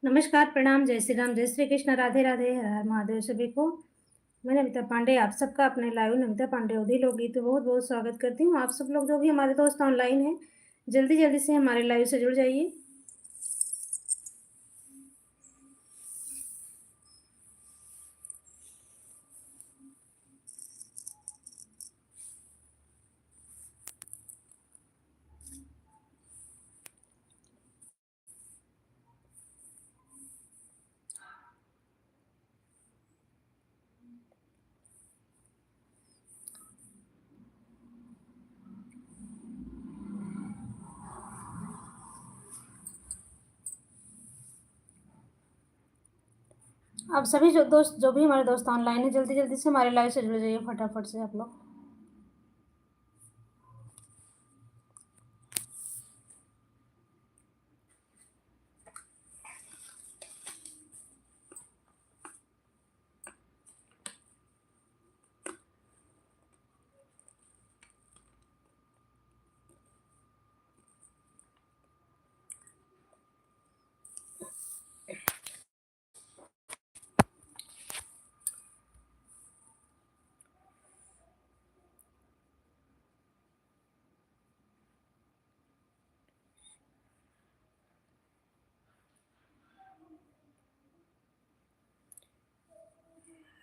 नमस्कार, प्रणाम, जय श्री राम, जय श्री कृष्ण, राधे राधे, हर हर महादेव सभी को। मैं नमिता पांडे आप सबका अपने लाइव नमिता पांडे अवधी लोकगीत में बहुत बहुत स्वागत करती हूँ। आप सब लोग जो भी हमारे दोस्त ऑनलाइन हैं, जल्दी जल्दी से हमारे लाइव से जुड़ जाइए। आप सभी जो भी हमारे दोस्त ऑनलाइन हैं, जल्दी जल्दी से हमारे लाइव से जुड़ जाइए फटाफट से आप लोग।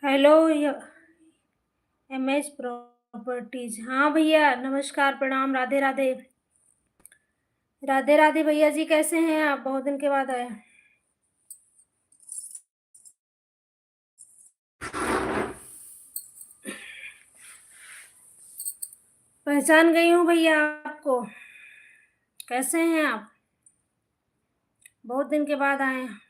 Hello, MH properties. हाँ भैया, नमस्कार, प्रणाम, राधे राधे। राधे राधे भैया जी, कैसे हैं आप? बहुत दिन के बाद आए। पहचान गई हूँ भैया आपको। कैसे हैं आप? बहुत दिन के बाद आए हैं।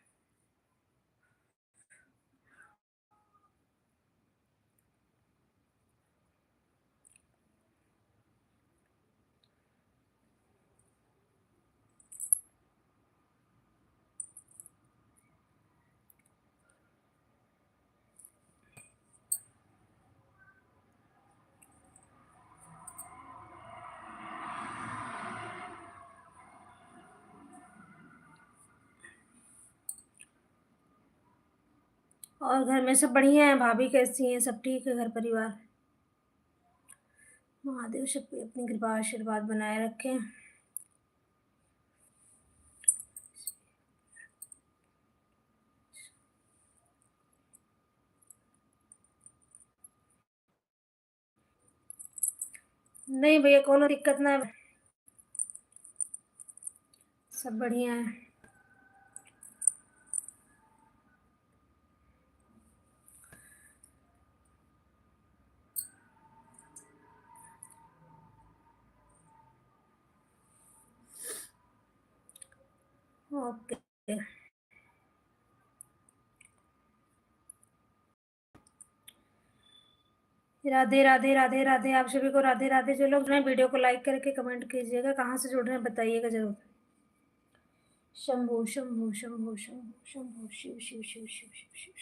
और घर में सब बढ़िया है? भाभी कैसी हैं? सब ठीक है घर परिवार? महादेव सब पे अपनी कृपा आशीर्वाद बनाए रखें। नहीं भैया, कोनो दिक्कत ना है। सब बढ़िया है। ओके। राधे राधे राधे राधे, आप सभी को राधे राधे। जो लोग जुड़ रहे हैं, वीडियो को लाइक करके कमेंट कीजिएगा, कहाँ से जुड़ रहे हैं बताइएगा जरूर। शंभु शंभु शंभु शंभु शंभु, शिव शिव शिव शिव शिव शिव शिव शिव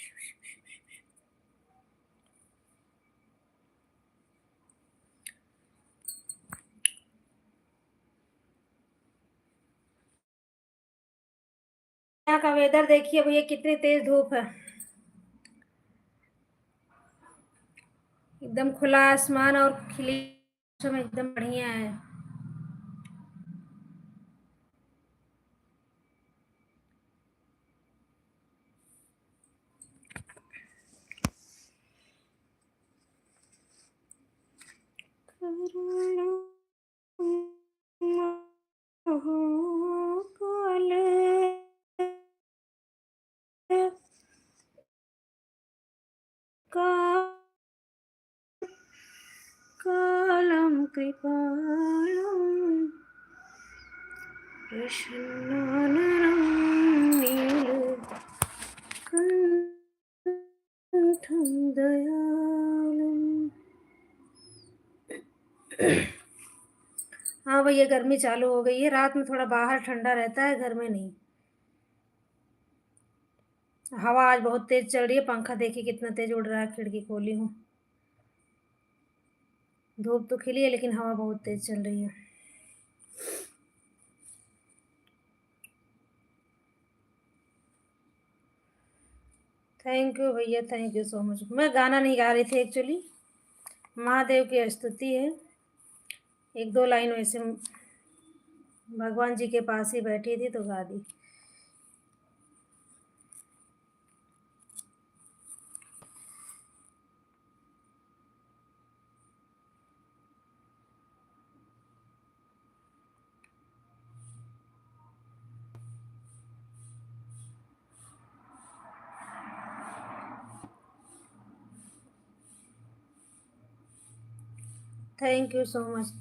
शिव शिव। यहाँ का वेदर देखिए भैया, कितनी तेज धूप है। एकदम खुला आसमान और खिली मौसम, एकदम बढ़िया है। कालं कृपालं प्रसन्नाननं नीलकण्ठं दयालुम्। हाँ भैया, गर्मी चालू हो गई है। रात में थोड़ा बाहर ठंडा रहता है, घर में नहीं। हवा आज बहुत तेज चल रही है। पंखा देखिए कितना तेज उड़ रहा है। खिड़की खोली हूँ। धूप तो खिली है लेकिन हवा बहुत तेज चल रही है। थैंक यू भैया, थैंक यू सो मच। मैं गाना नहीं गा रही थी एक्चुअली, महादेव की स्तुति है। एक दो लाइन वैसे भगवान जी के पास ही बैठी थी तो गा दी। Thank you so much.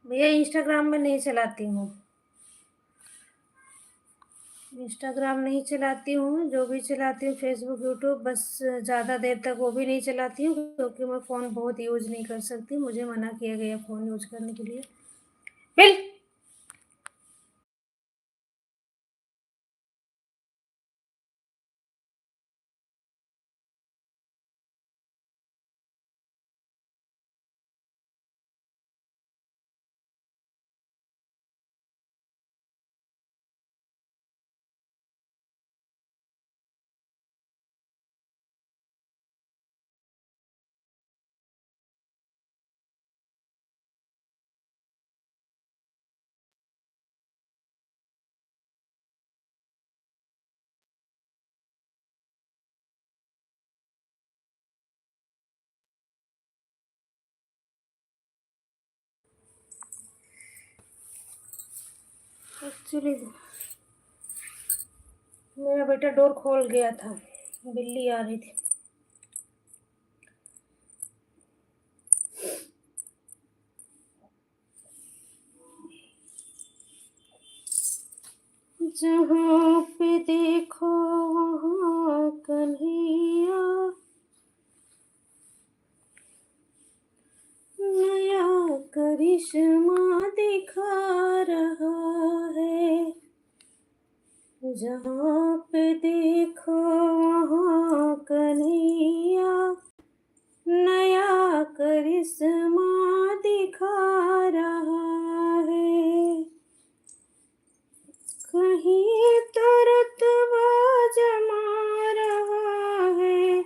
भैया इंस्टाग्राम में नहीं चलाती हूँ। इंस्टाग्राम नहीं चलाती हूँ, जो भी चलाती हूँ फेसबुक, यूट्यूब, बस ज़्यादा देर तक वो भी नहीं चलाती हूँ क्योंकि मैं फ़ोन बहुत यूज़ नहीं कर सकती, मुझे मना किया गया फ़ोन यूज़ करने के लिए। बिल एक्चुअली मेरा बेटा डोर खोल गया था, बिल्ली आ रही थी। जहाँ पे देखो वहाँ कन्हैया, नया करिश्मा दिखा रहा है। जहाँ पे देखो वहाँ कन्हैया, नया करिश्मा दिखा रहा है। कहीं तो रुतबा जमा रहा है,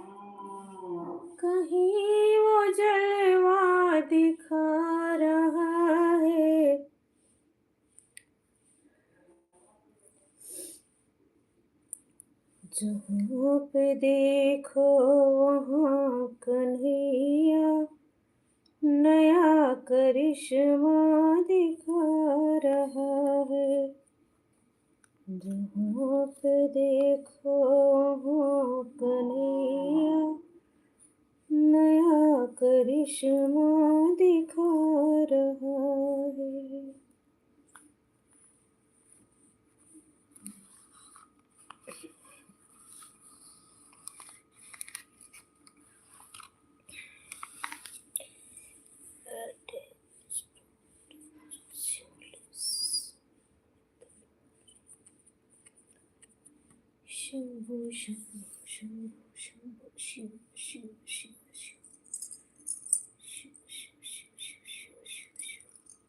कहीं वो जलवा दिखा रहा है। जहाँ पे देखो वहाँ कन्हैया, नया करिश्मा दिखा रहा है। जहाँ पे देखो वहाँ कन्हैया, नया करिश्मा दिखा रहा है। शंभो शंभो शंभो शंभो शिव शिव शिव शिव शिव शिव शिव शिव शिव शिव।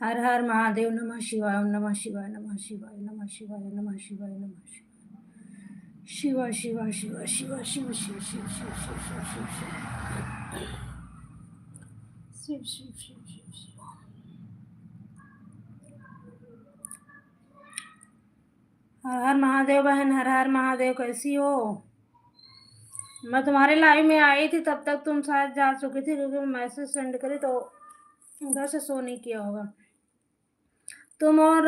हर हर महादेव, नमः शिवाय, नमः शिवाय, नमः शिवाय, नमः शिवाय, नमः शिवाय, नमः शिवाय, शिवा शिवा शिवा शिवा शिव शिव शिव शिव शिव शिव शिव शिव शिव शिव शिव शिव। हर हर महादेव बहन, हर हर महादेव, कैसी हो? मैं तुम्हारे लाइव में आई थी, तब तक तुम शायद जा चुकी थी, क्योंकि मैं मैसेज सेंड करी तो उधर से शो नहीं किया होगा। तुम और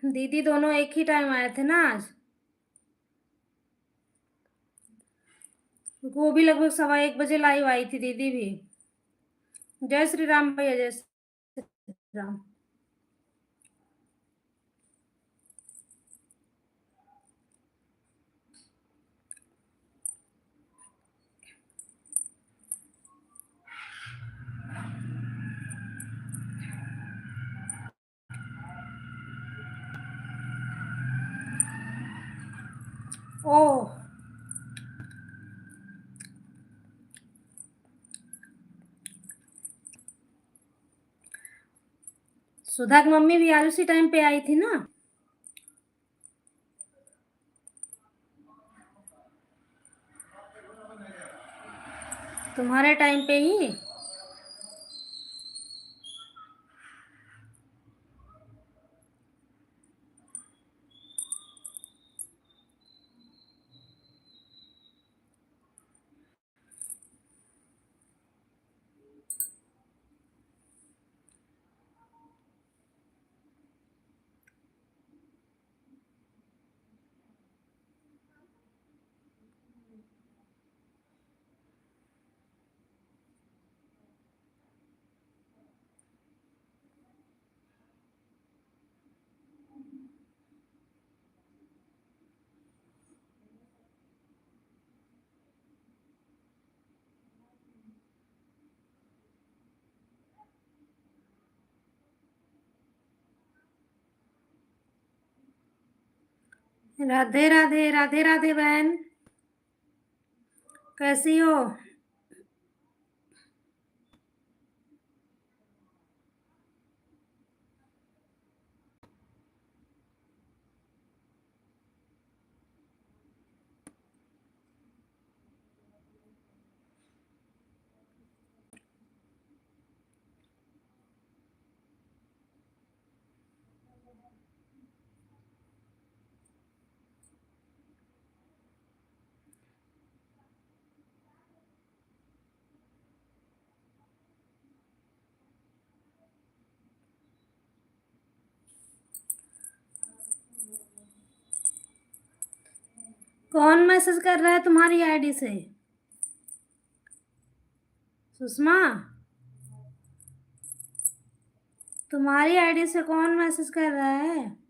दीदी दोनों एक ही टाइम आए थे ना आज, वो भी लगभग 1:15 लाइव आई थी, दीदी भी। जय श्री राम भैया, जय श्री राम। ओह, सुधा की मम्मी भी आज उसी टाइम पे आई थी ना? तुम्हारे टाइम पे ही। राधे राधे, राधे राधे बहन, कैसी हो? कौन मैसेज कर रहा है तुम्हारी आईडी से? सुषमा, तुम्हारी आईडी से कौन मैसेज कर रहा है?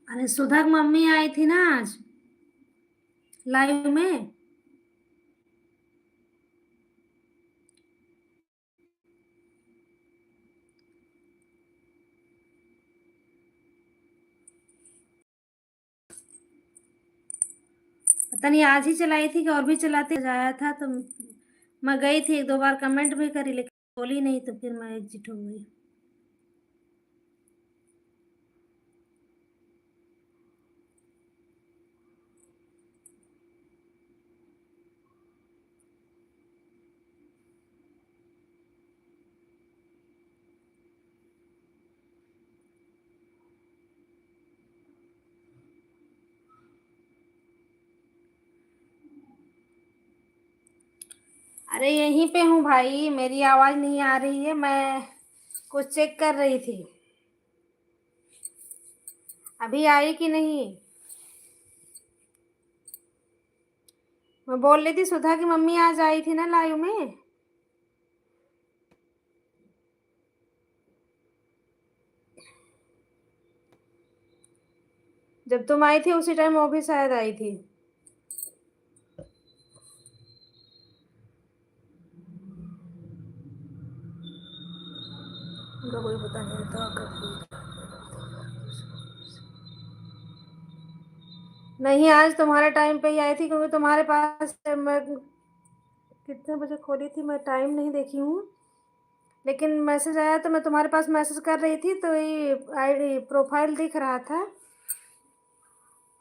अरे सुधा की मम्मी आई थी ना आज लाइव में। पता नहीं आज ही चलाई थी कि और भी चलाते आया था, तो मैं गई थी, एक दो बार कमेंट भी करी लेकिन बोली नहीं, तो फिर मैं एग्जिट हो गई। अरे यहीं पे हूँ भाई, मेरी आवाज नहीं आ रही है, मैं कुछ चेक कर रही थी। अभी आई कि नहीं? मैं बोल रही थी सुधा की मम्मी आज आई थी ना लाइव में। जब तुम आई थी उसी टाइम वो भी शायद आई थी। उनका कोई पता नहीं था कभी। नहीं, आज तुम्हारे टाइम पे ही आई थी, क्योंकि तुम्हारे पास मैं कितने बजे खोली थी, मैं टाइम नहीं देखी हूँ, लेकिन मैसेज आया तो मैं तुम्हारे पास मैसेज कर रही थी, तो ये आईडी प्रोफाइल दिख रहा था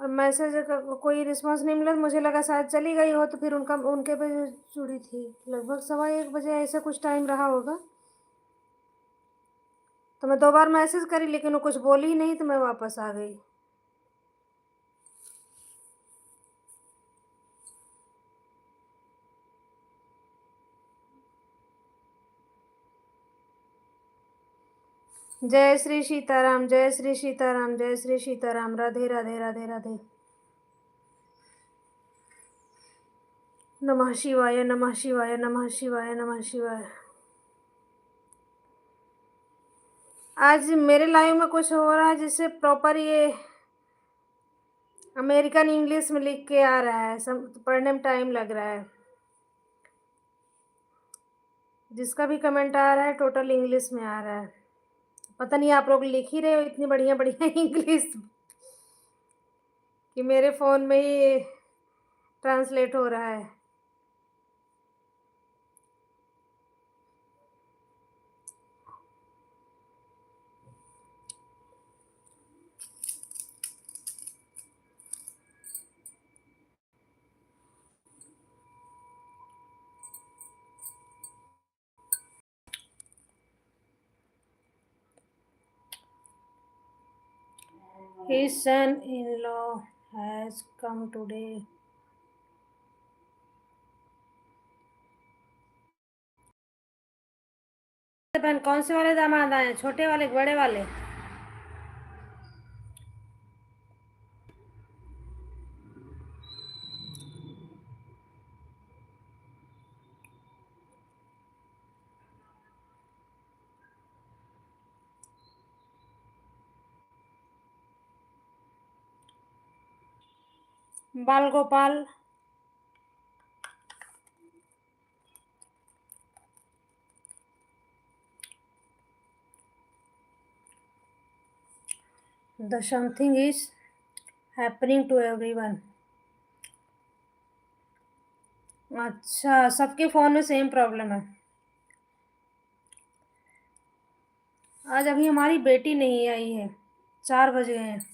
और मैसेज का कोई रिस्पांस नहीं मिला, मुझे लगा शायद चली गई हो, तो फिर उनका उनके पे जुड़ी थी। लगभग 1:15 ऐसा कुछ टाइम रहा होगा, तो मैं 2 बार मैसेज करी लेकिन वो कुछ बोली ही नहीं, तो मैं वापस आ गई। जय श्री सीताराम, जय श्री सीताराम, जय श्री सीताराम, राधे राधे राधे राधे। नमः शिवाय, नमः शिवाय, नमः शिवाय, नमः शिवाय। आज मेरे लाइव में कुछ हो रहा है जिससे प्रॉपर ये अमेरिकन इंग्लिश में लिख के आ रहा है, पढ़ने में टाइम लग रहा है। जिसका भी कमेंट आ रहा है टोटल इंग्लिश में आ रहा है। पता नहीं आप लोग लिख ही रहे हो इतनी बढ़िया बढ़िया इंग्लिश कि मेरे फ़ोन में ही ट्रांसलेट हो रहा है। His son-in-law has come today. बहन, कौन से वाले दामाद आए? छोटे वाले, बड़े वाले? बाल Gopal. The something is happening to everyone. अच्छा, सबके फ़ोन में सेम प्रॉब्लम है। आज अभी हमारी बेटी नहीं आई है, 4 बज गए हैं।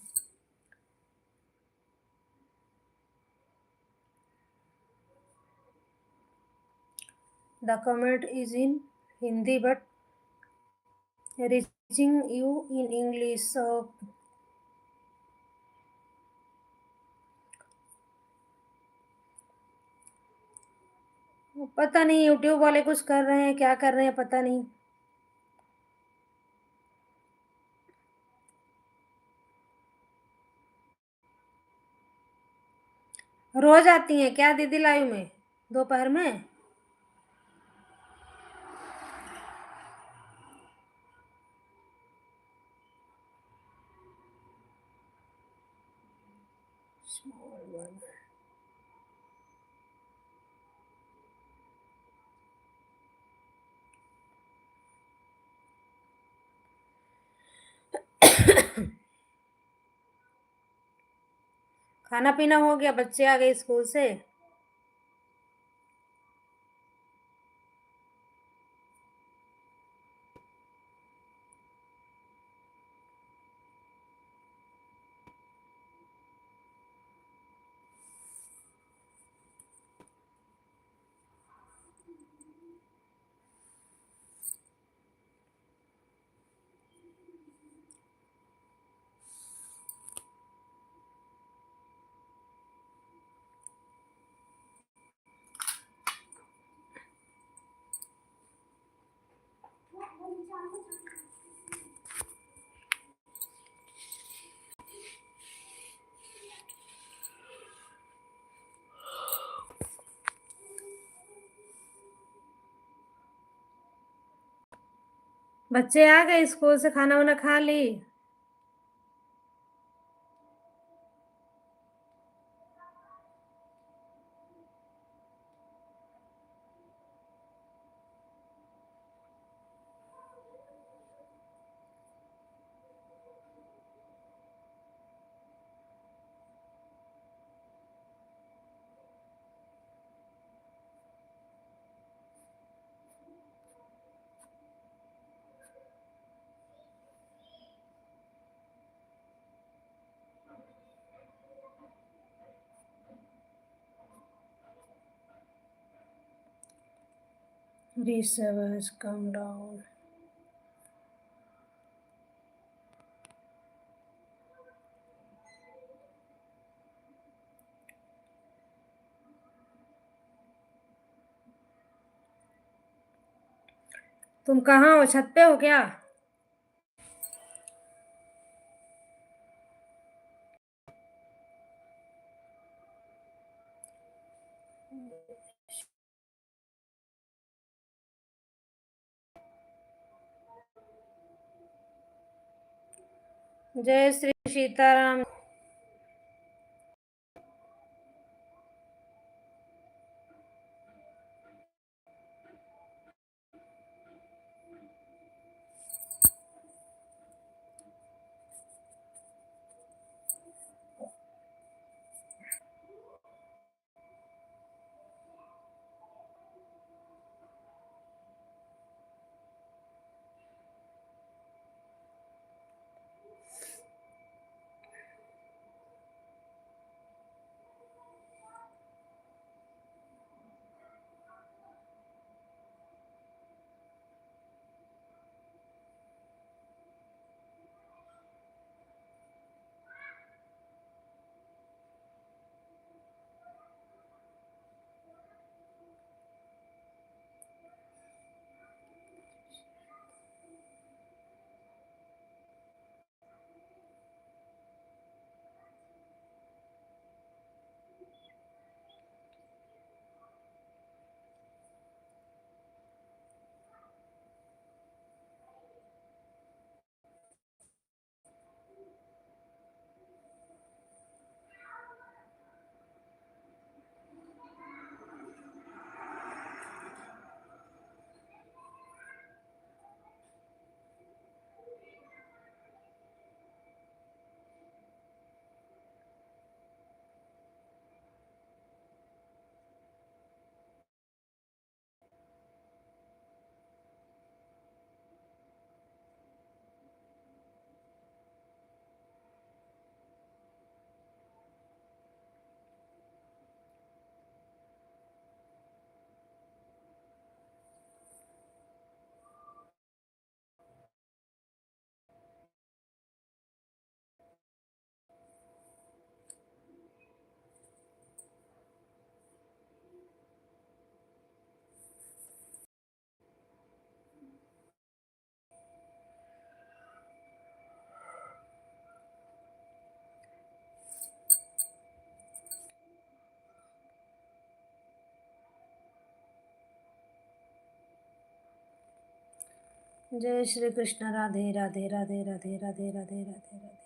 The comment is in Hindi but reaching you in English. So पता नहीं यूट्यूब वाले कुछ कर रहे हैं, क्या कर रहे हैं पता नहीं। रोज आती हैं क्या दीदी लाइव में दोपहर में? Small one. खाना पीना हो गया? बच्चे आ गए स्कूल से? बच्चे आ गए स्कूल से? खाना वाना खा ली? Reservoirs come down. तुम कहाँ हो? छत पे हो क्या? जय श्री सीताराम। जय श्री कृष्ण। राधे राधे राधे राधे राधे राधे राधे राधे।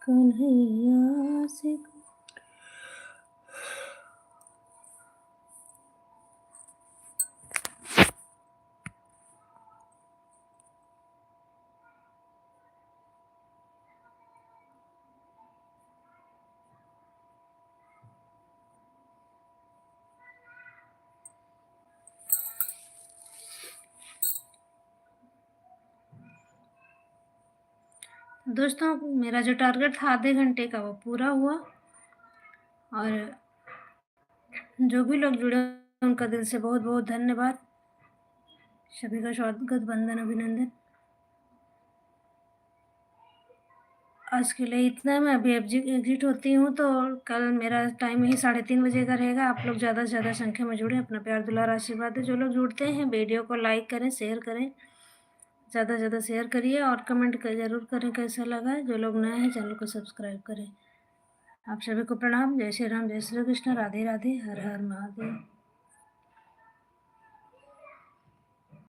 कन्हैया से। दोस्तों मेरा जो टारगेट था आधे घंटे का वो पूरा हुआ, और जो भी लोग जुड़े उनका दिल से बहुत बहुत धन्यवाद। सभी का स्वागत, वंदन, अभिनंदन। आज के लिए इतना। मैं अभी एग्जिट होती हूँ, तो कल मेरा टाइम ही 3:30 बजे का रहेगा। आप लोग ज़्यादा से ज़्यादा संख्या में जुड़े, अपना प्यार दुलार आशीर्वाद है। जो लोग जुड़ते हैं वीडियो को लाइक करें, शेयर करें, ज़्यादा से ज़्यादा शेयर करिए, और कमेंट कर ज़रूर करें कैसा लगा। जो लोग नए हैं चैनल को सब्सक्राइब करें। आप सभी को प्रणाम। जय श्री राम, जय श्री कृष्ण, राधे राधे, हर हर महादेव।